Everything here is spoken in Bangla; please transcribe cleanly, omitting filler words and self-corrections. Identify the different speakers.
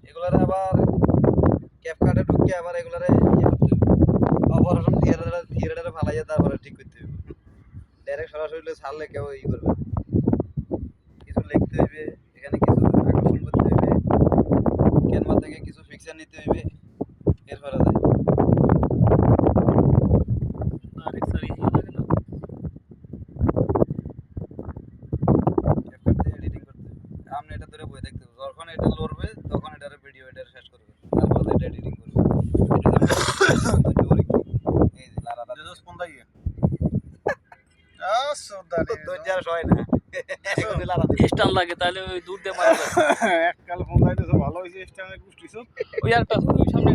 Speaker 1: এগুলারে আবার ক্যাপকাটে ঢুকে আবার এগুলারে অপারেশন থিয়েটারে ফালাইয়া তারপরে ঠিক করতে হবে। ডাইরেক্ট সরাসরি ছাড়লে কেউ ই করবে, কিছু লিখতে হইবে, এখানে কিছু আকর্ষণ করতে হইবে, ক্যানভা থেকে কিছু পিকচার নিতে হইবে, এরপরে যায় এডিটিং করতে হবে। আপনি এটা ধরে বই দেখতে হবে, যখন এটা লড়বে তখন এটার ভিডিও এটা শেষ করবে, তারপরে এটা এডিটিং করবে। এই যে লারা দাদা কোন দাইয়া
Speaker 2: স্টান লাগে তাহলে ওই দূর দিয়ে মারা যায়।
Speaker 3: এককাল ফোন লাইতে ভালো হয়েছে স্টানের গোষ্ঠী
Speaker 2: ওই একটা সামনে